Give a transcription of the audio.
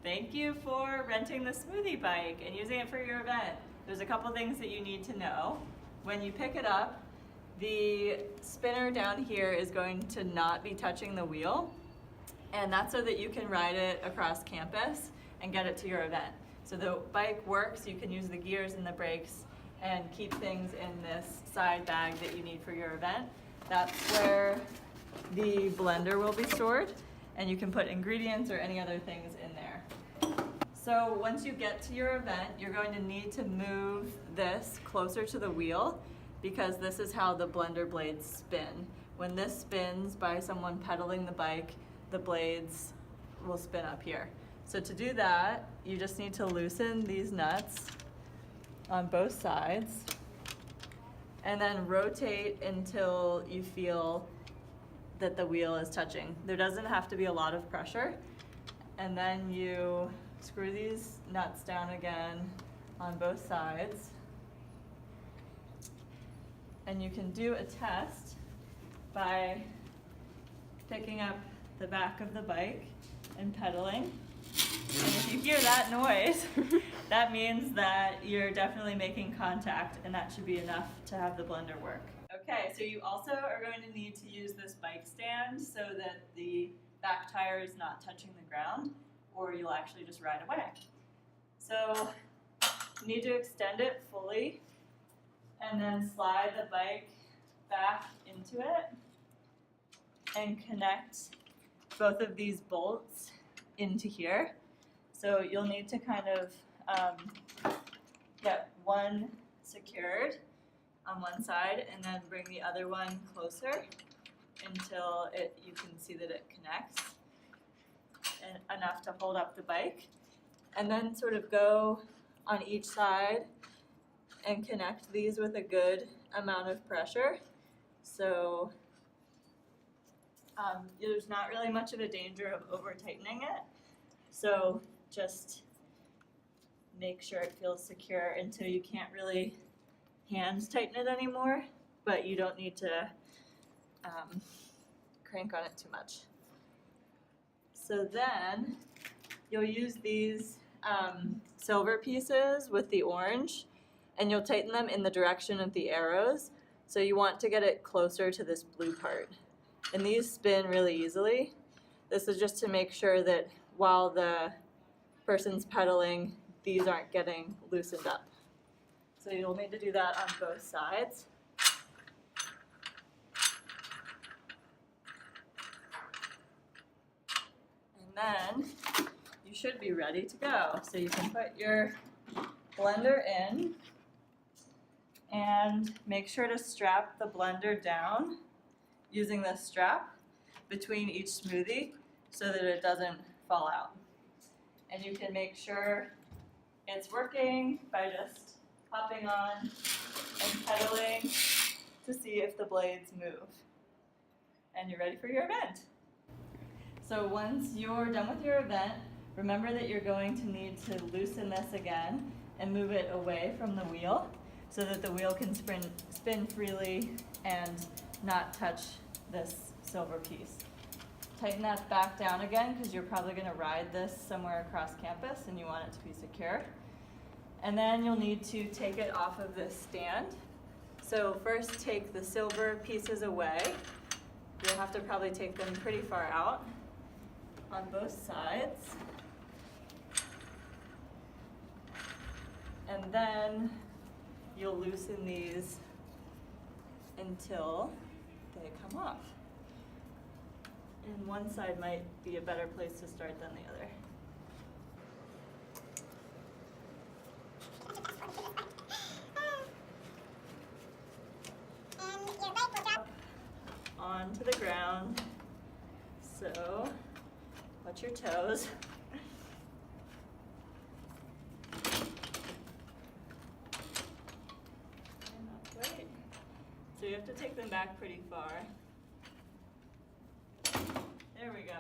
Thank you for renting the Smoothie bike and using it for your event. There's a couple things that you need to know. When you pick it up, the spinner down here is going to not be touching the wheel, and that's so that you can ride it across campus and get it to your event. So the bike works, you can use the gears and the brakes and keep things in this side bag that you need for your event. That's where the blender will be stored, and you can put ingredients or any other things in there. So once you get to your event, you're going to need to move this closer to the wheel because this is how the blender blades spin. When this spins by someone pedaling the bike, the blades will spin up here. So to do that, you just need to loosen these nuts on both sides and then rotate until you feel that the wheel is touching. There doesn't have to be a lot of pressure. And then you screw these nuts down again on both sides. And you can do a test by picking up the back of the bike and pedaling. And if you hear that noise, that means that you're definitely making contact, and that should be enough to have the blender work. Okay, so you also are going to need to use this bike stand so that the back tire is not touching the ground, or you'll actually just ride away. So you need to extend it fully and then slide the bike back into it and connect both of these bolts into here. So you'll need to kind of get one secured on one side and then bring the other one closer until you can see that it connects and enough to hold up the bike. And then sort of go on each side and connect these with a good amount of pressure. So there's not really much of a danger of over tightening it. So just make sure it feels secure until you can't really hand tighten it anymore, but you don't need to crank on it too much. So then you'll use these silver pieces with the orange, and you'll tighten them in the direction of the arrows. So you want to get it closer to this blue part. And these spin really easily. This is just to make sure that while the person's pedaling, these aren't getting loosened up. So you'll need to do that on both sides. And then you should be ready to go. So you can put your blender in and make sure to strap the blender down using this strap between each smoothie so that it doesn't fall out. And you can make sure it's working by just hopping on and pedaling to see if the blades move. And you're ready for your event. So once you're done with your event, remember that you're going to need to loosen this again and move it away from the wheel so that the wheel can spin freely and not touch this silver piece. Tighten that back down again because you're probably going to ride this somewhere across campus and you want it to be secure. And then you'll need to take it off of this stand. So first take the silver pieces away. You'll have to probably take them pretty far out on both sides. And then you'll loosen these until they come off. And one side might be a better place to start than the other. Onto the ground. So watch your toes. Great. So you have to take them back pretty far. There we go.